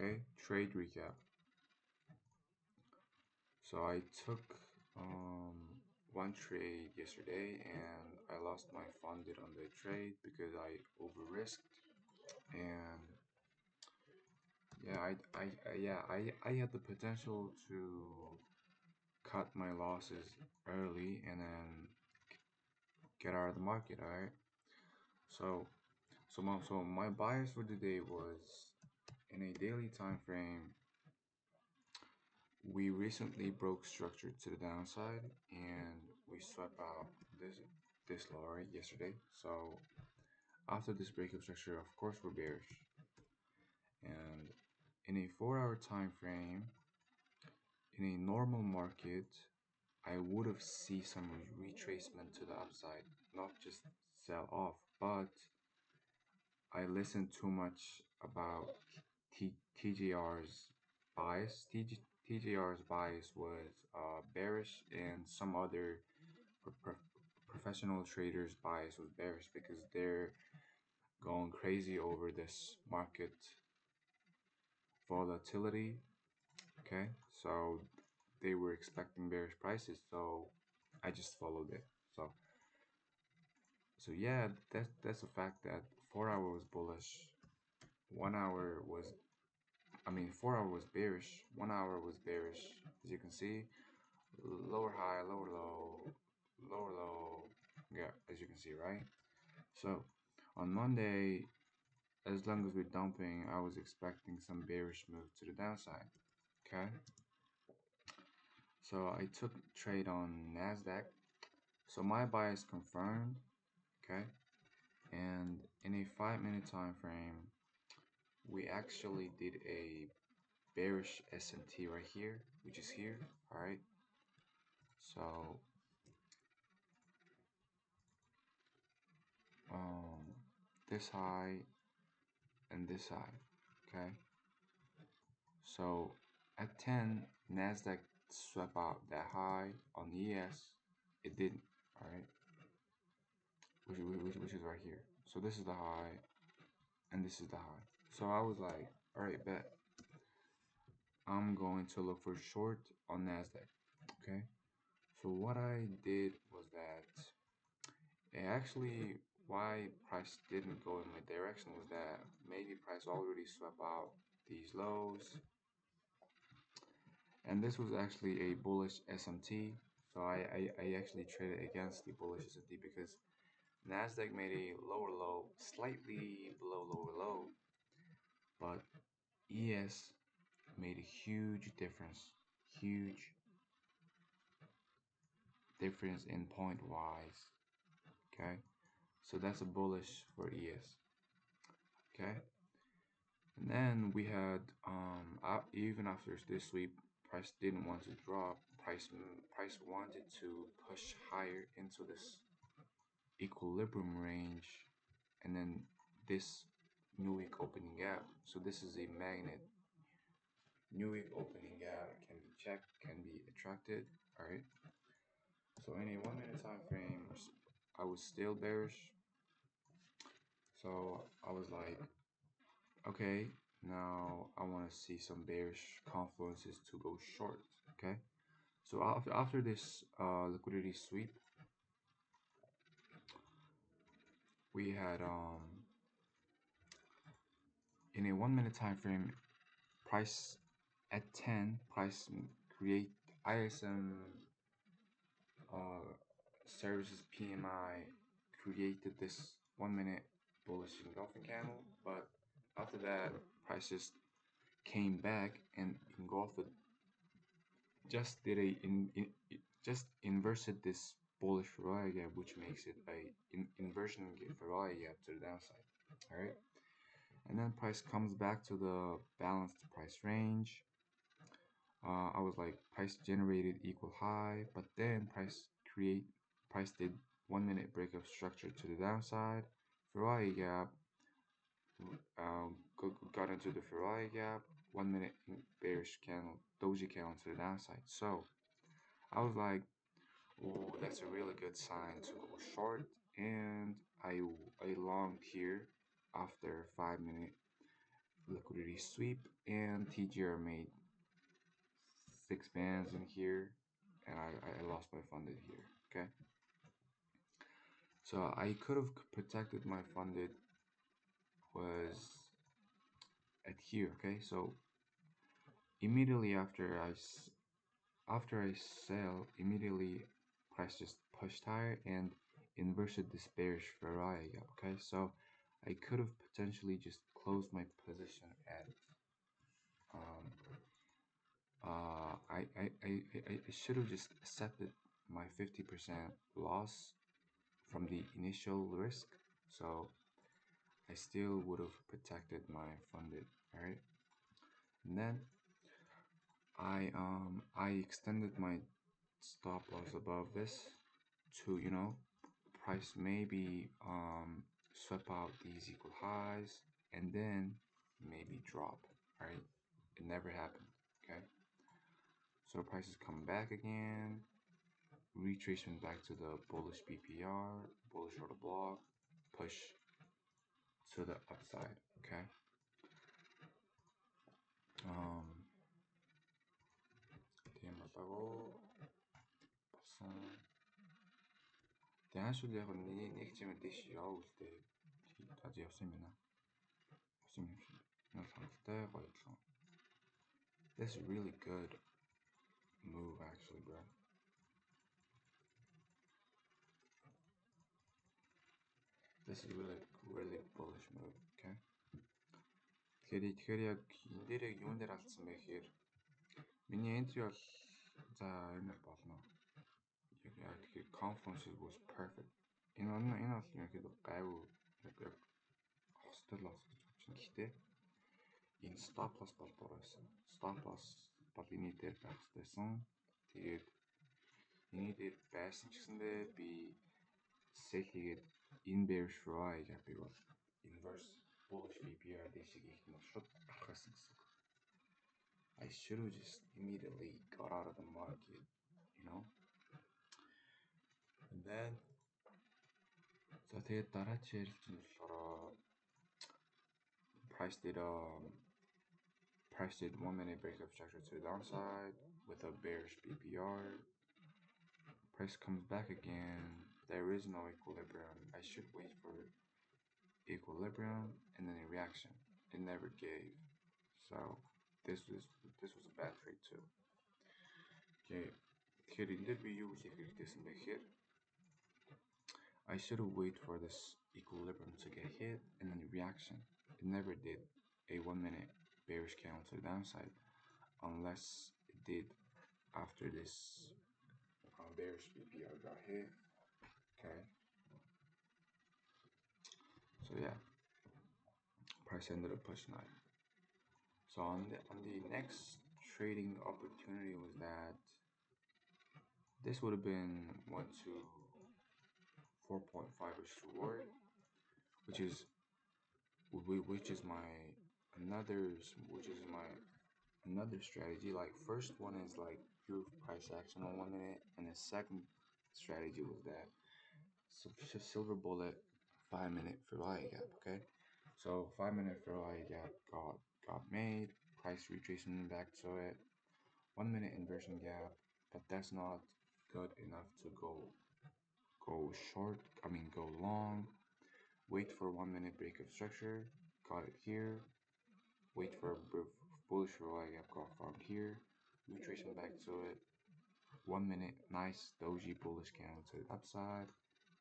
Okay, trade recap. So I took um, one trade yesterday and I lost my funded on the trade because I over risked. And I had the potential to cut my losses early and then get out of the market. All right. So my bias for today was in a daily time frame. We recently broke structure to the downside and we swept out this low right yesterday. So after this breakup structure, of course we're bearish. And in a 4 hour time frame, in a normal market, I would have seen some retracement to the upside, not just sell off. But I listened too much about TJR's bias. TJR's bias was bearish, and some other professional traders' bias was bearish because they're going crazy over this market volatility. Okay, so they were expecting bearish prices, so I just followed it. So yeah, that's a fact that 4 hour was bullish. 1 hour was, I mean, 4 hour was bearish. 1 hour was bearish. As you can see, lower high, lower low, lower low. Yeah, as you can see, right? So on Monday, as long as we're dumping, I was expecting some bearish move to the downside. Okay. So I took trade on Nasdaq. So my bias confirmed. Okay. And in a 5 minute time frame, we actually did a bearish SMT right here, which is here. All right. So um, this high and this high. Okay. So at 10, Nasdaq swept out that high on ES. It didn't. All right. Which is right here. So this is the high, and this is the high. So I was like, all right, bet. I'm going to look for short on Nasdaq. Okay. So what I did was that it actually why price didn't go in my direction was that maybe price already swept out these lows, and this was actually a bullish SMT. So I actually traded against the bullish SMT because Nasdaq made a lower low, slightly below lower low, but ES made a huge difference in point wise. Okay, so that's a bullish for ES. Okay, and then we had even after this sweep, price didn't want to drop. Price wanted to push higher into this equilibrium range, and then this new week opening gap. So this is a magnet. New week opening gap can be checked, can be attracted. All right. So in a 1 minute time frame, I was still bearish. So I was like, okay, now I want to see some bearish confluences to go short. Okay. So after this liquidity sweep, we had in a 1 minute time frame, price at 10, price create ISM uh, services PMI created this 1 minute bullish engulfing candle, but after that, prices came back and engulfed it. Just did a just inverted this bullish Ferrari gap, which makes it a inversion Ferrari gap to the downside. All right, and then price comes back to the balanced price range. I was like price generated equal high, but then price did 1 minute breakup structure to the downside. Ferrari gap got into the Ferrari gap. 1 minute bearish candle, doji candle to the downside. So I was like, oh, that's a really good sign to go short, and I longed here after 5 minute liquidity sweep, and TGR made 6 bands in here, and I lost my funded here. Okay, so I could have protected my funded was at here. Okay, so immediately after I sell, immediately price just pushed higher and inverted this bearish Ferrari gap. Okay, so I could have potentially just closed my position at um, I should have just accepted my 50% loss from the initial risk, so I still would have protected my funded. All right, and then I extended my stop loss above this to, price maybe sweep out these equal highs and then maybe drop. Right, it never happened. Okay, so prices come back again, retracement back to the bullish BPR, bullish order block, push to the upside. Okay, um тийм болсон. Тэгээ хаашгүй яг нэг чимээр дэш яваа үлдээ. Таз явсан юм байна. Явсан юм шиг. Нэг хангалттай гоёлон. That's a really good move actually, bro. This is really bullish move, okay? Тэгэхээр яг энэ дээр яг юун дээр алдсан бэ гэхээр миний entry бол за энэ болно. Яг тэгэхээр confluence was perfect. Энэ бол ерөнхийдөө гайвуу яг хостой лос гэж бодож байна. Гэхдээ энэ stop loss бол буруу байсан. Stop loss бол энэ дээр байх хэрэгтэйсэн. Тэгээд энэ дээр байсан ч гэсэндээ би sell хийгээд энэ bearish Ferrari gap-ыг бол inverse bullish BPR дэшиг их нь шууд гарах байсан гэсэн. I should have just immediately got out of the market, you know. And then за тэгээд дараагийн ярилч нь болохоор price did 1 minute breakup structure to the downside with a bearish BPR. Price comes back again. There is no equilibrium. I should wait for equilibrium and then a reaction. It never gave. So this was a bad trade too. Okay. Тэгэхээр энэ дээр би юу хийх хэрэгтэйсэн бэ гэхээр I should have waited for this equilibrium to get hit and then a reaction. It never did a 1 minute bearish candle to the downside unless it did after this bearish BPR got hit. Okay. So yeah, price ended up pushing higher. So on the next trading opportunity was that this would have been 1 to 4.5ish reward, which is my another strategy. Like first one is like pure price action on 1 minute, and the second strategy was that silver bullet 5 minute Ferrari gap. Okay, so 5 minute Ferrari gap got made, price retracement back to it, 1 minute inversion gap, but that's not good enough to go short. Go long. Wait for 1 minute breakup structure. Got it here. Wait for a bullish Ferrari gap. Got from here. Retracement back to it. 1 minute nice doji bullish candle to the upside.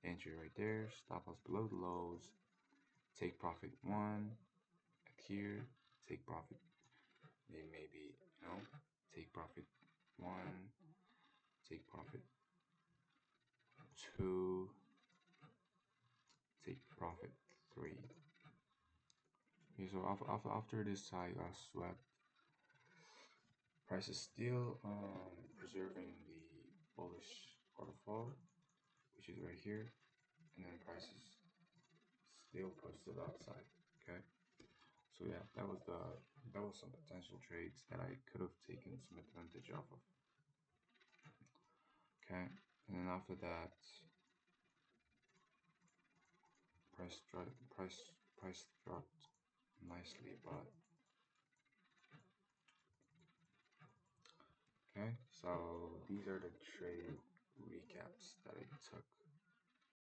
Entry right there. Stop loss below the lows. Take profit 1 at here. Take profit. Maybe take profit 1. Take profit 2. Take profit 3. Okay, so after this I got swept. Price is still preserving the bullish waterfall, which is right here, and then price is still pushed to the upside. Okay, so yeah, that was some potential trades that I could have taken some advantage off of. Okay, and then after that, price dropped nicely, but Okay, so these are the trade recaps that I took